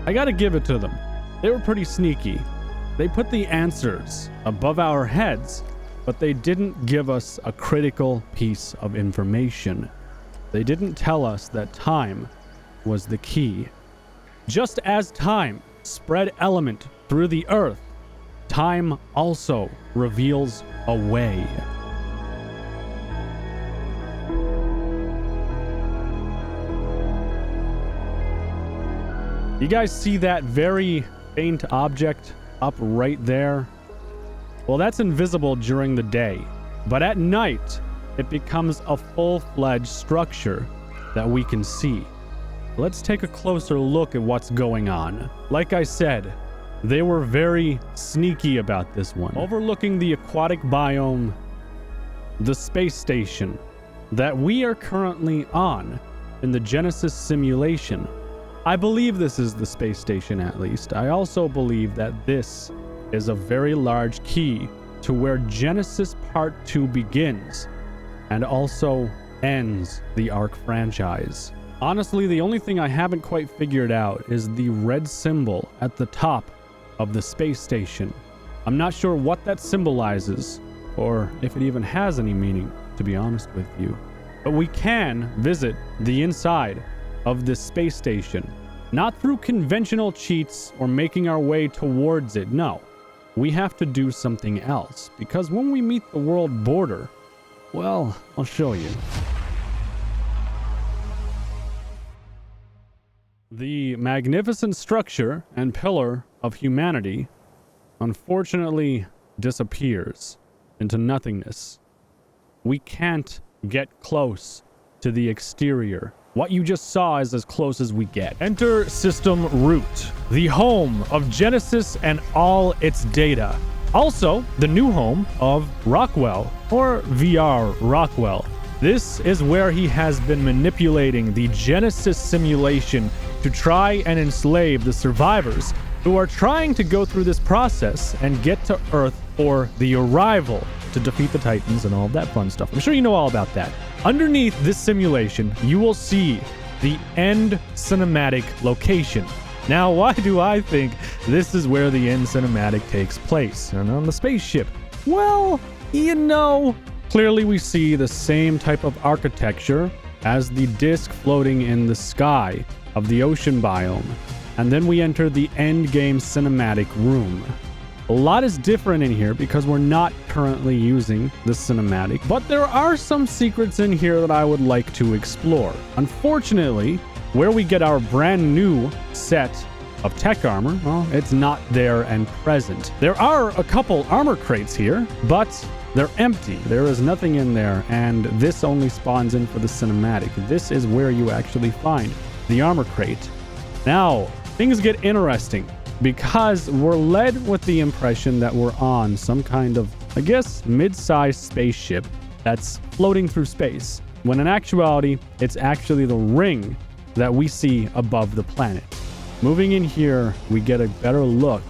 I gotta give it to them. They were pretty sneaky. They put the answers above our heads, but they didn't give us a critical piece of information. They didn't tell us that time was the key. Just as time spread element through the earth, time also reveals a way. You guys see that very faint object up right there? Well, that's invisible during the day, but at night, it becomes a full-fledged structure that we can see. Let's take a closer look at what's going on. Like I said, they were very sneaky about this one. Overlooking the aquatic biome, the space station that we are currently on in the Genesis simulation. I believe this is the space station, at least. I also believe that this is a very large key to where Genesis Part 2 begins and also ends the ARK franchise. Honestly, the only thing I haven't quite figured out is the red symbol at the top of the space station. I'm not sure what that symbolizes or if it even has any meaning, to be honest with you. But we can visit the inside of this space station, not through conventional cheats or making our way towards it. No, we have to do something else, because when we meet the world border, well, I'll show you. The magnificent structure and pillar of humanity unfortunately disappears into nothingness. We can't get close to the exterior. What you just saw is as close as we get. Enter System Root, the home of Genesis and all its data. Also, the new home of Rockwell, or VR Rockwell. This is where he has been manipulating the Genesis simulation to try and enslave the survivors who are trying to go through this process and get to Earth for the arrival to defeat the Titans and all of that fun stuff. I'm sure you know all about that. Underneath this simulation, you will see the end cinematic location. Now, why do I think this is where the end cinematic takes place? And on the spaceship? Well, you know, clearly we see the same type of architecture as the disk floating in the sky of the ocean biome. And then we enter the end game cinematic room. A lot is different in here because we're not currently using the cinematic, but there are some secrets in here that I would like to explore. Unfortunately, where we get our brand new set of tech armor, well, it's not there and present. There are a couple armor crates here, but they're empty. There is nothing in there, and this only spawns in for the cinematic. This is where you actually find the armor crate. Now, things get interesting, because we're led with the impression that we're on some kind of, I guess, mid-sized spaceship that's floating through space, when in actuality, it's actually the ring that we see above the planet. Moving in here, we get a better look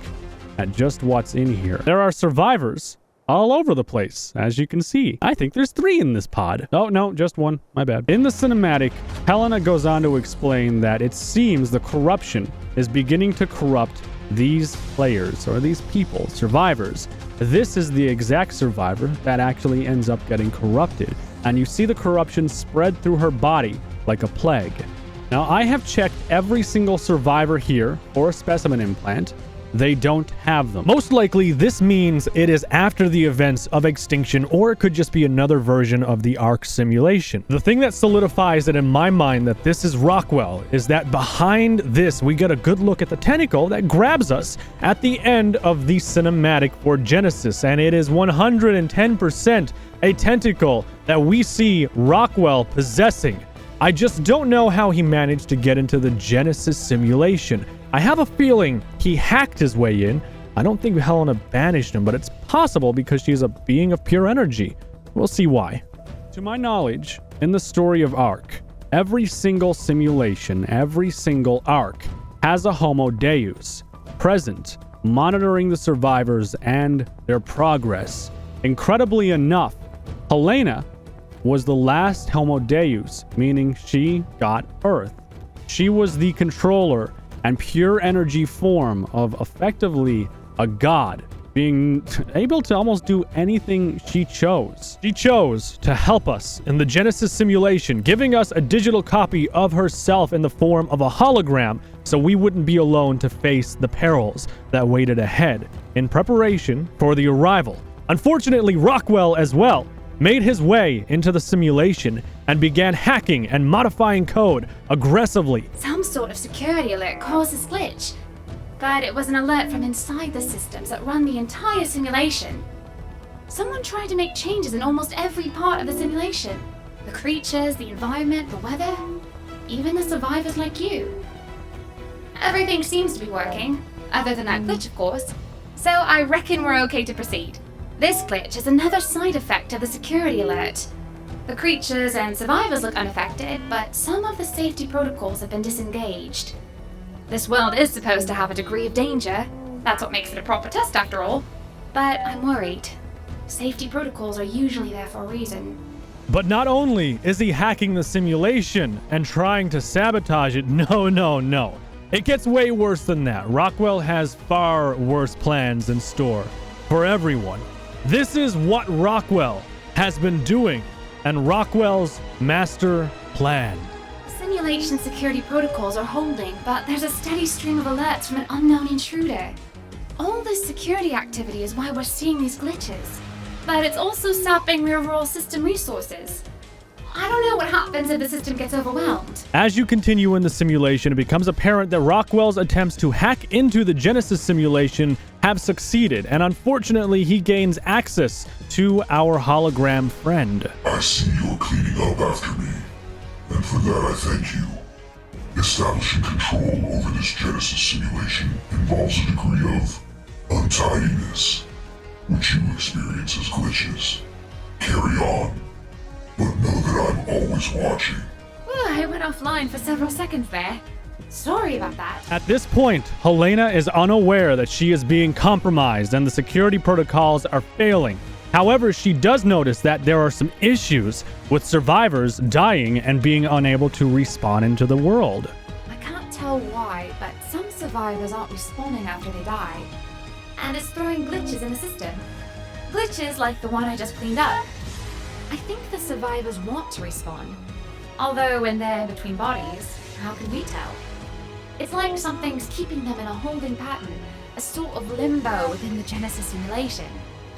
at just what's in here. There are survivors all over the place, as you can see. I think there's 3 in this pod. Oh, no, just 1. My bad. In the cinematic, Helena goes on to explain that it seems the corruption is beginning to corrupt these players, or these people, survivors. This is the exact survivor that actually ends up getting corrupted. And you see the corruption spread through her body like a plague. Now, I have checked every single survivor here for a specimen implant. They don't have them. Most likely, this means it is after the events of extinction, or it could just be another version of the ARK simulation. The thing that solidifies it in my mind that this is Rockwell is that behind this, we get a good look at the tentacle that grabs us at the end of the cinematic for Genesis, and it is 110% a tentacle that we see Rockwell possessing. I just don't know how he managed to get into the Genesis simulation. I have a feeling he hacked his way in. I don't think Helena banished him, but it's possible because she's a being of pure energy. We'll see why. To my knowledge, in the story of ARK, every single simulation, every single ARK has a Homo Deus present, monitoring the survivors and their progress. Incredibly enough, Helena was the last Homo Deus, meaning she got Earth. She was the controller and pure energy form of effectively a god, being able to almost do anything she chose. She chose to help us in the Genesis simulation, giving us a digital copy of herself in the form of a hologram so we wouldn't be alone to face the perils that waited ahead in preparation for the arrival. Unfortunately, Rockwell as well made his way into the simulation and began hacking and modifying code aggressively. Some sort of security alert caused this glitch, but it was an alert from inside the systems that run the entire simulation. Someone tried to make changes in almost every part of the simulation. The creatures, the environment, the weather, even the survivors like you. Everything seems to be working, other than that glitch of course, so I reckon we're okay to proceed. This glitch is another side effect of the security alert. The creatures and survivors look unaffected, but some of the safety protocols have been disengaged. This world is supposed to have a degree of danger. That's what makes it a proper test after all. But I'm worried. Safety protocols are usually there for a reason. But not only is he hacking the simulation and trying to sabotage it, no. It gets way worse than that. Rockwell has far worse plans in store for everyone. This is what Rockwell has been doing and Rockwell's master plan. Simulation security protocols are holding, but there's a steady stream of alerts from an unknown intruder. All this security activity is why we're seeing these glitches, but it's also sapping the overall system resources. I don't know what happens if the system gets overwhelmed. As you continue in the simulation, it becomes apparent that Rockwell's attempts to hack into the Genesis simulation have succeeded, and unfortunately he gains access to our hologram friend. I see you're cleaning up after me, and for that I thank you. Establishing control over this Genesis simulation involves a degree of untidiness, which you experience as glitches. Carry on, but know that I'm always watching. I went offline for several seconds there. Sorry about that. At this point, Helena is unaware that she is being compromised and the security protocols are failing. However, she does notice that there are some issues with survivors dying and being unable to respawn into the world. I can't tell why, but some survivors aren't respawning after they die. And it's throwing glitches in the system. Glitches like the one I just cleaned up. I think the survivors want to respawn. Although when they're between bodies, how can we tell? It's like something's keeping them in a holding pattern, a sort of limbo within the Genesis simulation.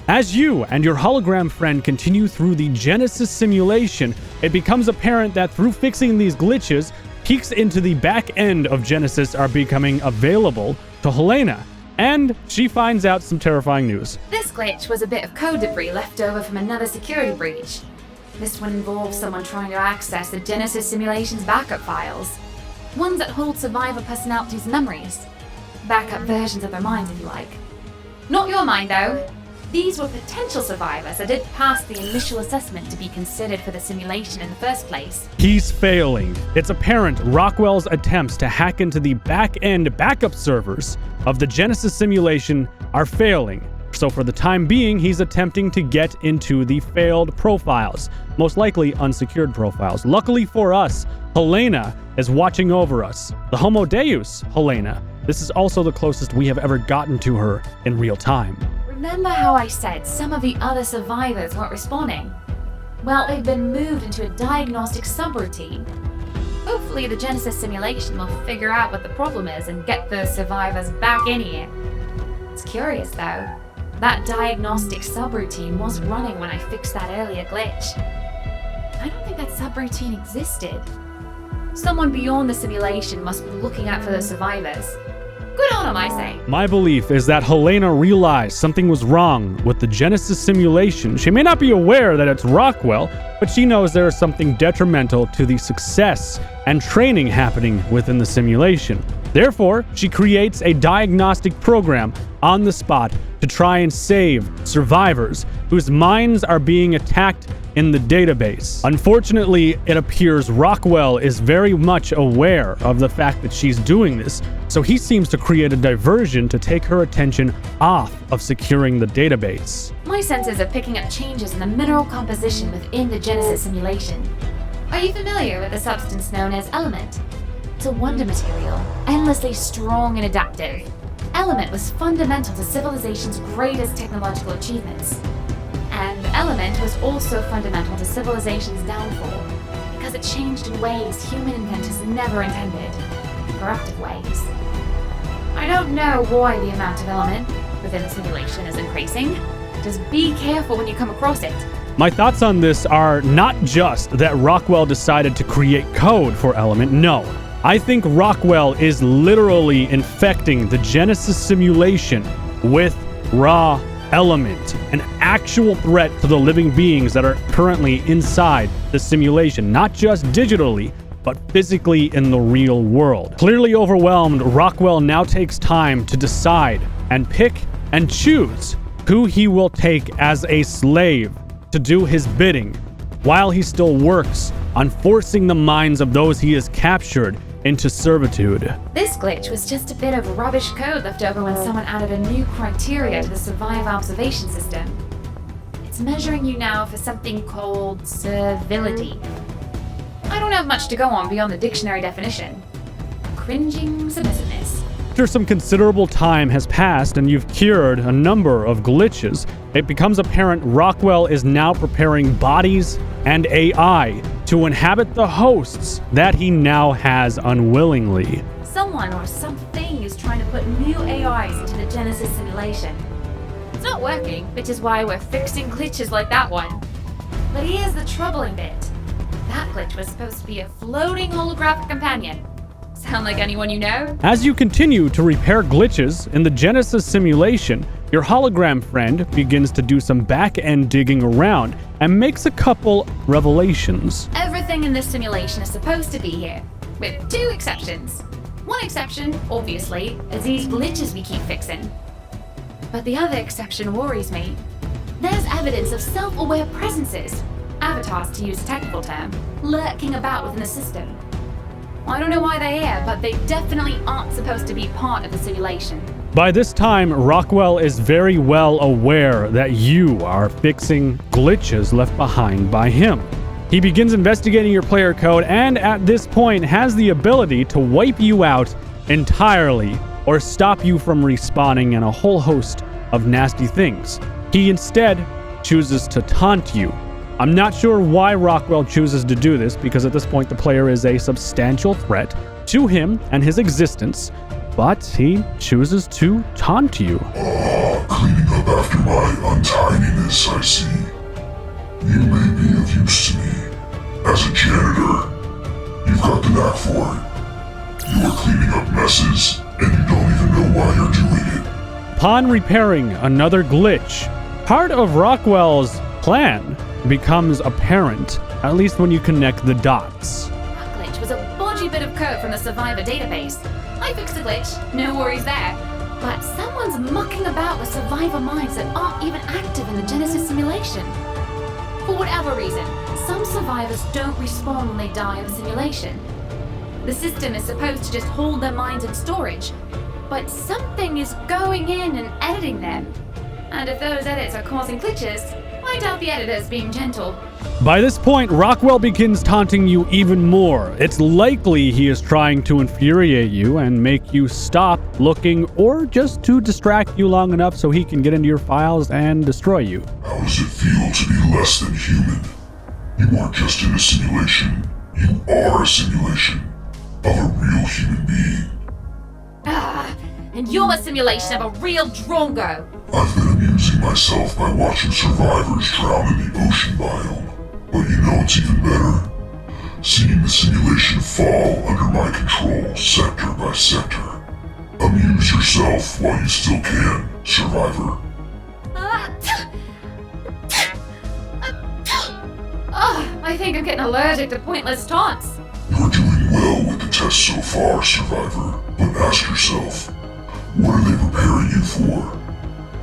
As you and your hologram friend continue through the Genesis simulation, it becomes apparent that through fixing these glitches, peeks into the back end of Genesis are becoming available to Helena, and she finds out some terrifying news. This glitch was a bit of code debris left over from another security breach. This one involves someone trying to access the Genesis simulation's backup files. Ones that hold survivor personalities' memories. Backup versions of their minds, if you like. Not your mind, though. These were potential survivors that did pass the initial assessment to be considered for the simulation in the first place. He's failing. It's apparent Rockwell's attempts to hack into the back-end backup servers of the Genesis simulation are failing. So for the time being, he's attempting to get into the failed profiles, most likely unsecured profiles. Luckily for us, Helena is watching over us. The Homo Deus, Helena. This is also the closest we have ever gotten to her in real time. Remember how I said some of the other survivors weren't respawning? Well, they've been moved into a diagnostic subroutine. Hopefully the Genesis simulation will figure out what the problem is and get those survivors back in here. It's curious though. That diagnostic subroutine was running when I fixed that earlier glitch. I don't think that subroutine existed. Someone beyond the simulation must be looking out for those survivors. Good on them, I say. My belief is that Helena realized something was wrong with the Genesis simulation. She may not be aware that it's Rockwell, but she knows there is something detrimental to the success and training happening within the simulation. Therefore, she creates a diagnostic program on the spot to try and save survivors whose minds are being attacked in the database. Unfortunately, it appears Rockwell is very much aware of the fact that she's doing this, so he seems to create a diversion to take her attention off of securing the database. My senses are picking up changes in the mineral composition within the Genesis simulation. Are you familiar with the substance known as element? It's a wonder material, endlessly strong and adaptive. Element was fundamental to civilization's greatest technological achievements. And Element was also fundamental to civilization's downfall, because it changed in ways human inventors never intended. Corruptive ways. I don't know why the amount of Element within the simulation is increasing. Just be careful when you come across it. My thoughts on this are not just that Rockwell decided to create code for Element, no. I think Rockwell is literally infecting the Genesis simulation with raw Element, an actual threat to the living beings that are currently inside the simulation, not just digitally, but physically in the real world. Clearly overwhelmed, Rockwell now takes time to decide and pick and choose who he will take as a slave to do his bidding, while he still works on forcing the minds of those he has captured into servitude. This glitch was just a bit of rubbish code left over when someone added a new criteria to the Survive observation system. It's measuring you now for something called servility. I don't have much to go on beyond the dictionary definition. Cringing submissiveness. After some considerable time has passed and you've cured a number of glitches, it becomes apparent Rockwell is now preparing bodies and AI to inhabit the hosts that he now has unwillingly. Someone or something is trying to put new AIs into the Genesis simulation. It's not working, which is why we're fixing glitches like that one. But here's the troubling bit. That glitch was supposed to be a floating holographic companion. Sound like anyone you know? As you continue to repair glitches in the Genesis simulation, your hologram friend begins to do some back-end digging around and makes a couple revelations. Everything in this simulation is supposed to be here, with two exceptions. One exception, obviously, is these glitches we keep fixing. But the other exception worries me. There's evidence of self-aware presences, avatars to use a technical term, lurking about within the system. I don't know why they're here, but they definitely aren't supposed to be part of the simulation. By this time, Rockwell is very well aware that you are fixing glitches left behind by him. He begins investigating your player code and at this point has the ability to wipe you out entirely or stop you from respawning and a whole host of nasty things. He instead chooses to taunt you. I'm not sure why Rockwell chooses to do this, because at this point the player is a substantial threat to him and his existence, but he chooses to taunt you. Cleaning up after my untidiness, I see. You may be of use to me. As a janitor, you've got the knack for it. You are cleaning up messes, and you don't even know why you're doing it. Upon repairing another glitch, part of Rockwell's plan becomes apparent, at least when you connect the dots. That glitch was a bodgy bit of code from the Survivor database. I fixed the glitch, no worries there. But someone's mucking about with Survivor minds that aren't even active in the Genesis simulation. For whatever reason, some survivors don't respawn when they die in the simulation. The system is supposed to just hold their minds in storage, but something is going in and editing them. And if those edits are causing glitches, I doubt the editor's being gentle. By this point, Rockwell begins taunting you even more. It's likely he is trying to infuriate you and make you stop looking, or just to distract you long enough so he can get into your files and destroy you. How does it feel to be less than human? You aren't just in a simulation. You are a simulation of a real human being. And you're a simulation of a real drongo. I've been amusing myself by watching survivors drown in the ocean biome. But you know what's even better? Seeing the simulation fall under my control, sector by sector. Amuse yourself while you still can, survivor. I think I'm getting allergic to pointless taunts. You're doing well with the test so far, survivor. But ask yourself, what are they preparing you for?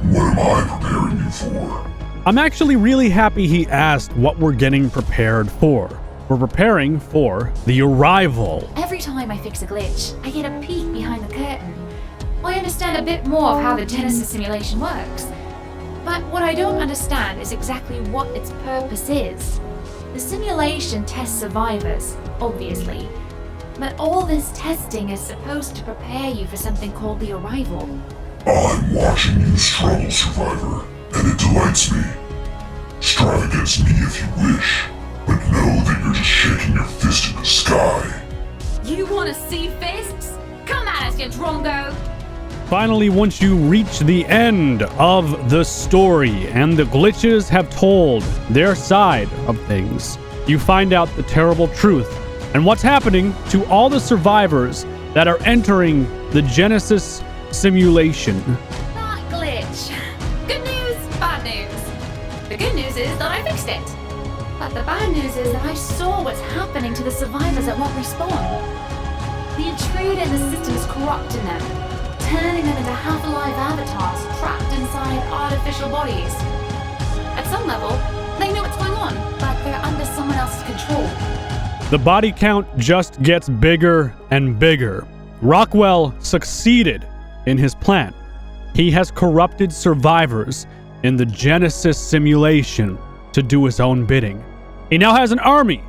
What am I preparing you for? I'm actually really happy he asked what we're getting prepared for. We're preparing for the arrival. Every time I fix a glitch, I get a peek behind the curtain. I understand a bit more of how the Genesis simulation works. But what I don't understand is exactly what its purpose is. The simulation tests survivors, obviously. But all this testing is supposed to prepare you for something called the Arrival. I'm watching you struggle, Survivor, and it delights me. Strive against me if you wish, but know that you're just shaking your fist at the sky. You want to see fists? Come at us, you drongo! Finally, once you reach the end of the story and the glitches have told their side of things, you find out the terrible truth and what's happening to all the survivors that are entering the Genesis simulation. That glitch. Good news, bad news. The good news is that I fixed it. But the bad news is that I saw what's happening to the survivors that won't respawn. The intruder in the system is corrupting them, turning them into half-alive avatars trapped inside artificial bodies. At some level, they know what's going on, but they're under someone else's control. The body count just gets bigger and bigger. Rockwell succeeded in his plan. He has corrupted survivors in the Genesis simulation to do his own bidding. He now has an army,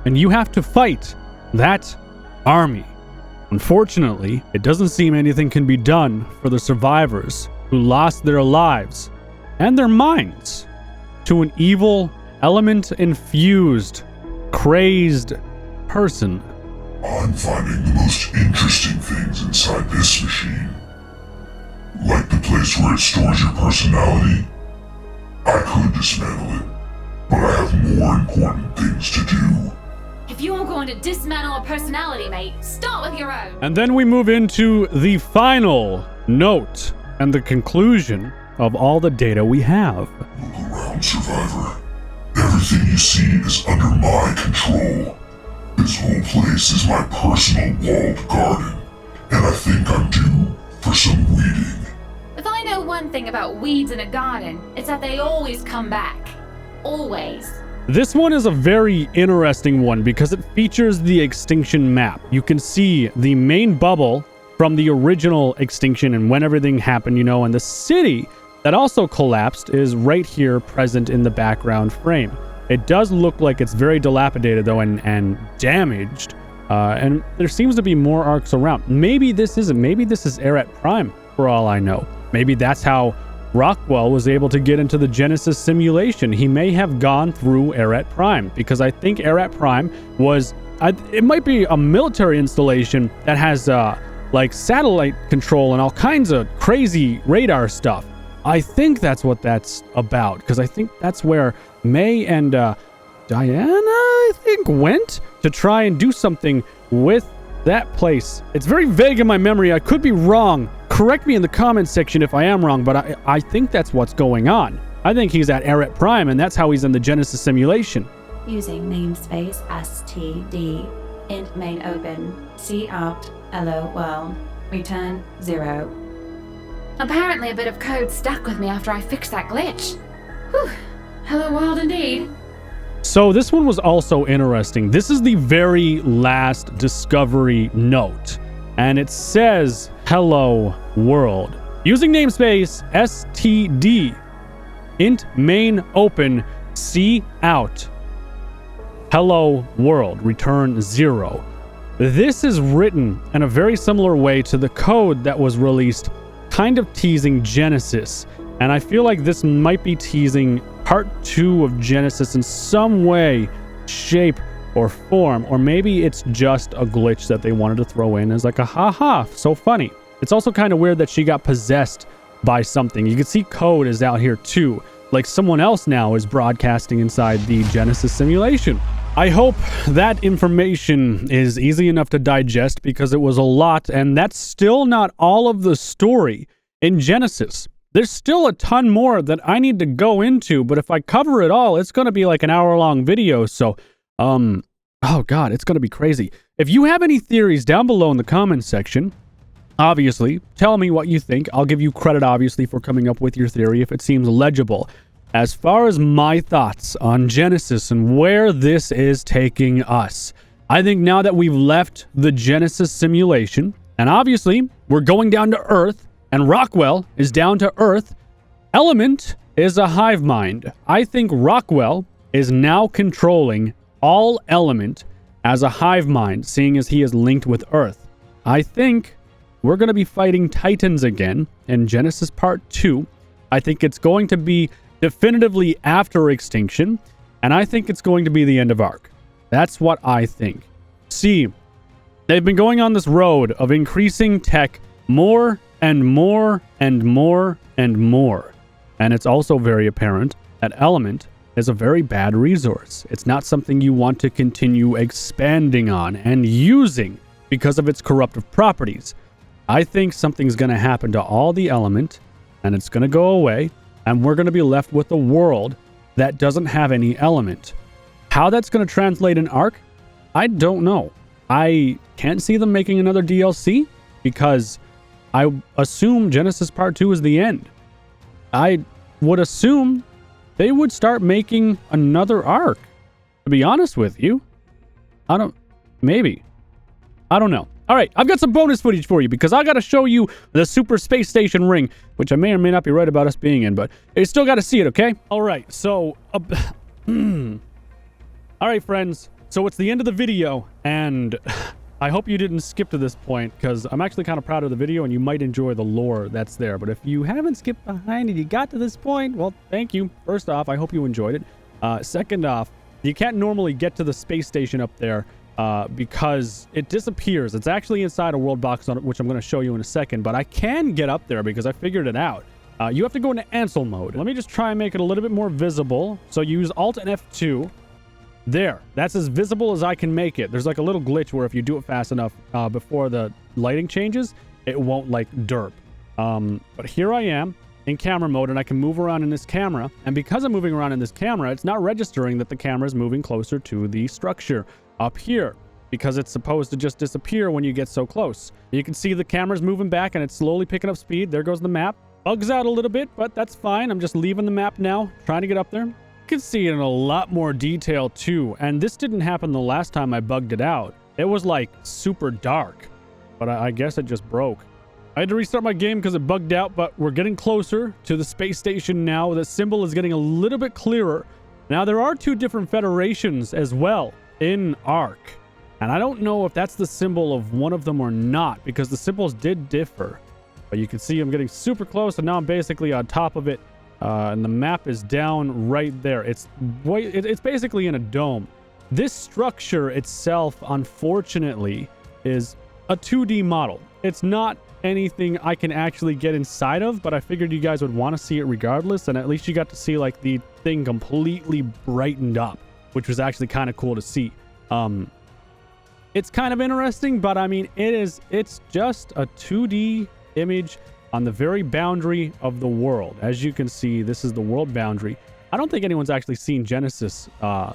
and you have to fight that army. Unfortunately, it doesn't seem anything can be done for the survivors who lost their lives and their minds to an evil, element-infused, crazed person. I'm finding the most interesting things inside this machine. Like the place where it stores your personality. I could dismantle it, but I have more important things to do. If you are going to dismantle a personality, mate, start with your own. And then we move into the final note and the conclusion of all the data we have. Look around, Survivor. Everything you see is under my control. This whole place is my personal walled garden, and I think I'm due for some weeding. If I know one thing about weeds in a garden, it's that they always come back. Always. This one is a very interesting one because it features the extinction map. You can see the main bubble from the original extinction and when everything happened, and the city that also collapsed is right here present in the background frame. It does look like it's very dilapidated though and damaged. And there seems to be more arcs around. Maybe this isn't. Maybe this is Arat Prime for all I know. Maybe that's how Rockwell was able to get into the Genesis simulation. He may have gone through Arat Prime because I think Arat Prime was, it might be a military installation that has like satellite control and all kinds of crazy radar stuff. I think that's what that's about because I think that's where May and Diana, I think, went to try and do something with that place. It's very vague in my memory. I could be wrong. Correct me in the comments section if I am wrong, but I think that's what's going on. I think he's at Arat Prime, and that's how he's in the Genesis simulation. Using namespace std int main open cout hello world return 0. Apparently a bit of code stuck with me after I fixed that glitch. Whew. Hello world indeed. So this one was also interesting. This is the very last discovery note, and it says, hello world. Using namespace std int main open cout hello world return 0. This is written in a very similar way to the code that was released, kind of teasing Genesis, and I feel like this might be teasing part 2 of Genesis in some way, shape, or form, or maybe it's just a glitch that they wanted to throw in as like a haha, so funny. It's also kind of weird that she got possessed by something. You can see code is out here too, like someone else now is broadcasting inside the Genesis simulation. I hope that information is easy enough to digest because it was a lot, and that's still not all of the story in Genesis. There's still a ton more that I need to go into, but if I cover it all, it's going to be like an hour-long video, so, oh god, it's going to be crazy. If you have any theories down below in the comments section, obviously, tell me what you think. I'll give you credit, obviously, for coming up with your theory if it seems legible. As far as my thoughts on Genesis and where this is taking us, I think now that we've left the Genesis simulation, and obviously, we're going down to Earth, and Rockwell is down to Earth, Element is a hive mind. I think Rockwell is now controlling all Element, as a hive mind, seeing as he is linked with Earth. I think we're going to be fighting Titans again in Genesis Part 2. I think it's going to be definitively after extinction, and I think it's going to be the end of ARK. That's what I think. See, they've been going on this road of increasing tech more and more and more and more. And it's also very apparent that Element is a very bad resource. It's not something you want to continue expanding on and using because of its corruptive properties. I think something's going to happen to all the Element, and it's going to go away, and we're going to be left with a world that doesn't have any Element. How that's going to translate in ARK, I don't know. I can't see them making another DLC because I assume Genesis Part 2 is the end. I would assume they would start making another ARK, to be honest with you. Maybe. I don't know. All right, I've got some bonus footage for you because I got to show you the Super Space Station ring, which I may or may not be right about us being in, but you still got to see it, okay? All right, so... all right, friends. So it's the end of the video, and I hope you didn't skip to this point because I'm actually kind of proud of the video, and you might enjoy the lore that's there. But if you haven't skipped behind and you got to this point, well, thank you. First off, I hope you enjoyed it. Second off, you can't normally get to the space station up there because it disappears. It's actually inside a world box, which I'm going to show you in a second, but I can get up there because I figured it out. You have to go into Ansel mode. Let me just try and make it a little bit more visible. So you use Alt and F2. There. That's as visible as I can make it. There's like a little glitch where if you do it fast enough before the lighting changes, it won't like derp. But here I am in camera mode, and I can move around in this camera. And because I'm moving around in this camera, it's not registering that the camera is moving closer to the structure up here because it's supposed to just disappear when you get so close. You can see the camera's moving back and it's slowly picking up speed. There goes the map. Bugs out a little bit, but that's fine. I'm just leaving the map now, trying to get up there. You can see it in a lot more detail too, and this didn't happen the last time I bugged it out. It was like super dark, but I guess it just broke. I had to restart my game because it bugged out, but we're getting closer to the space station now. The symbol is getting a little bit clearer. Now there are two different federations as well in ARK, and I don't know if that's the symbol of one of them or not because the symbols did differ. But you can see I'm getting super close, and now I'm basically on top of it. And the map is down right there. It's basically in a dome. This structure itself, unfortunately, is a 2D model. It's not anything I can actually get inside of, but I figured you guys would want to see it regardless, and at least you got to see like the thing completely brightened up, which was actually kind of cool to see. It's kind of interesting, but I mean, it's just a 2D image on the very boundary of the world. As you can see, this is the world boundary. I don't think anyone's actually seen Genesis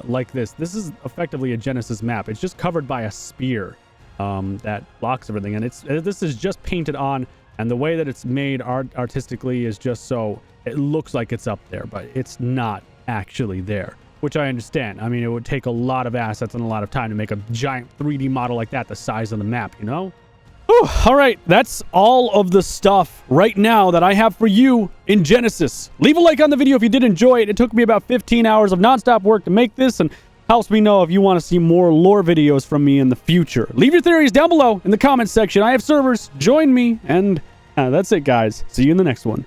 like this. This is effectively a Genesis map. It's just covered by a spear that blocks everything. And this is just painted on, and the way that it's made artistically is just so it looks like it's up there, but it's not actually there, which I understand. I mean, it would take a lot of assets and a lot of time to make a giant 3D model like that the size of the map, you know? Whew, all right, that's all of the stuff right now that I have for you in Genesis. Leave a like on the video if you did enjoy it. It took me about 15 hours of nonstop work to make this, and helps me know if you want to see more lore videos from me in the future. Leave your theories down below in the comments section. I have servers. Join me, and that's it, guys. See you in the next one.